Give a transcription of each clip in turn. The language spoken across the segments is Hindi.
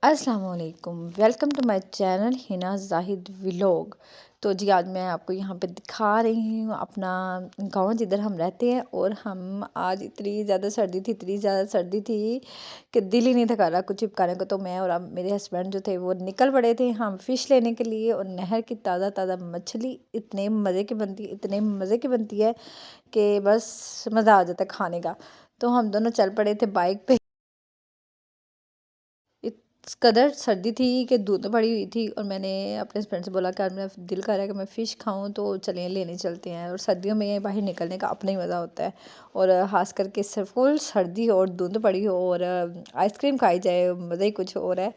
अस्सलाम वालेकुम, welcome to my channel Hina Zahid vlog. तो जी आज मैं आपको यहाँ पे दिखा रही हूँ अपना गांव जिधर हम रहते हैं। और हम आज इतनी ज़्यादा सर्दी थी कि दिल ही नहीं था कर रहा कुछ चिपकाने को। तो मैं और अब मेरे हस्बैंड जो थे वो निकल पड़े थे हम फ़िश लेने के लिए। और नहर की ताज़ा ताज़ा मछली इतने मज़े की बनती है कि बस मज़ा आ जाता है खाने का। तो हम दोनों चल पड़े थे बाइक पे। इस कदर सर्दी थी कि धुंध पड़ी हुई थी और मैंने अपने फ्रेंड से बोला कि आज मेरा दिल कर रहा है कि मैं फ़िश खाऊं, तो चलें लेने चलते हैं। और सर्दियों में बाहर निकलने का अपना ही मज़ा होता है। और ख़ास करके फुल सर्दी हो और धुंध पड़ी हो और आइसक्रीम खाई जाए, मज़ा ही कुछ और है।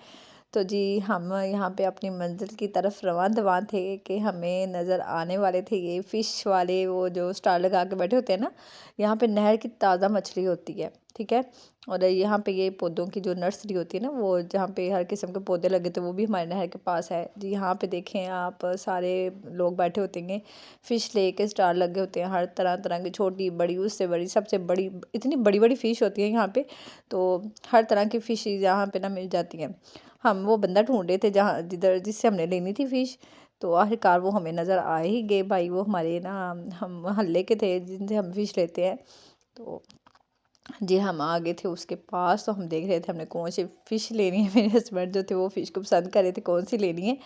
तो जी हम यहाँ पे अपनी मंजिल की तरफ रवान दवान थे कि हमें नज़र आने वाले थे ये फ़िश वाले, वो जो स्टार लगा के बैठे होते हैं ना। यहाँ पे नहर की ताज़ा मछली होती है, ठीक है। और यहाँ पे ये पौधों की जो नर्सरी होती है ना, वो जहाँ पे हर किस्म के पौधे लगे थे, वो भी हमारे नहर के पास है जी। यहाँ पे देखें आप, सारे लोग बैठे होते हैं, फ़िश लेके स्टार लगे होते हैं हर तरह तरह की, छोटी बड़ी उससे बड़ी सबसे बड़ी, इतनी बड़ी बड़ी फ़िश होती है यहाँ पे। तो हर तरह की फ़िश यहाँ पे ना मिल जाती हैं। हम वो बंदा ढूंढ रहे थे जिससे हमने लेनी थी फ़िश। तो आखिरकार वो हमें नज़र आ ही गए भाई, वो हमारे ना हम मोहल्ले के थे जिनसे हम फ़िश लेते हैं। तो जी हम आ गए थे उसके पास। तो हम देख रहे थे हमने कौन सी फ़िश लेनी है। मेरे हस्बैंड जो थे वो फ़िश को पसंद कर रहे थे कौन सी लेनी है।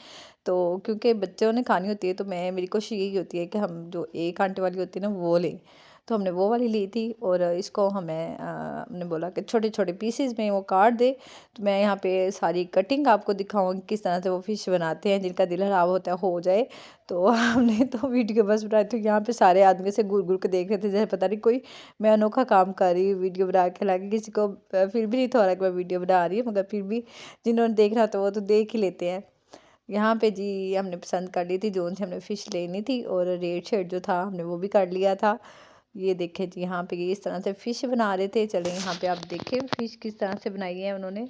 तो क्योंकि बच्चों ने खानी होती है तो मेरी कोशिश यही होती है कि हम जो एक आंटे वाली होती है ना वो लें। तो हमने वो वाली ली थी और इसको हमने बोला कि छोटे छोटे पीसेस में वो काट दे। तो मैं यहाँ पे सारी कटिंग आपको दिखाऊंगी किस तरह से वो फ़िश बनाते हैं, जिनका दिल खराब होता है हो जाए। तो हमने तो वीडियो बस बनाई थी, यहाँ पे सारे आदमी से घूर घूर के देख रहे थे जैसे पता नहीं कोई मैं अनोखा काम कर रही हूँ वीडियो बना के। हालांकि किसी को फिर भी नहीं था हो रहा कि मैं वीडियो बना रही हूँ, मगर फिर भी जिन्होंने देखना था वो तो देख ही लेते हैं। यहाँ पे जी हमने पसंद कर ली थी जो से हमने फ़िश लेनी थी और रेट शेट जो था हमने वो भी कर लिया था। ये देखें जी यहाँ पे ये इस तरह से फ़िश बना रहे थे। चलें यहाँ पे आप देखें फ़िश किस तरह से बनाई है उन्होंने।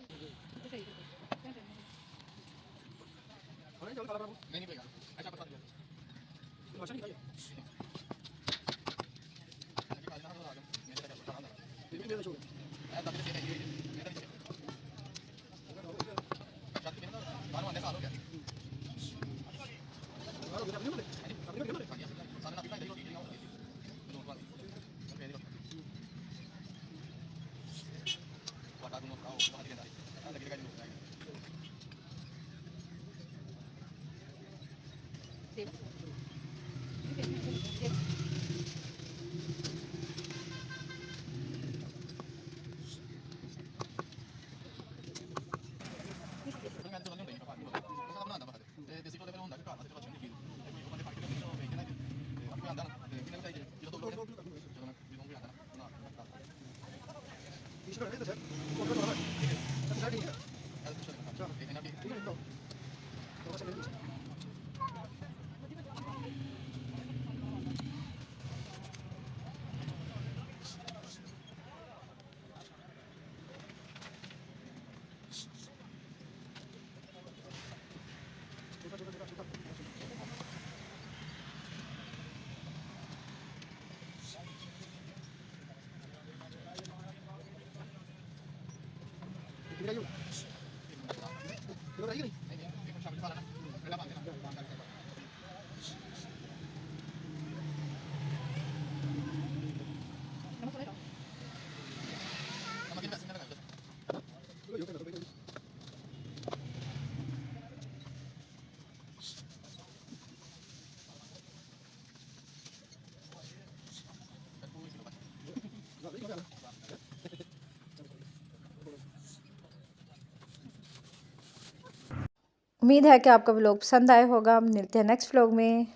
उम्मीद है कि आपका व्लॉग पसंद आया होगा। मिलते हैं नेक्स्ट व्लॉग में।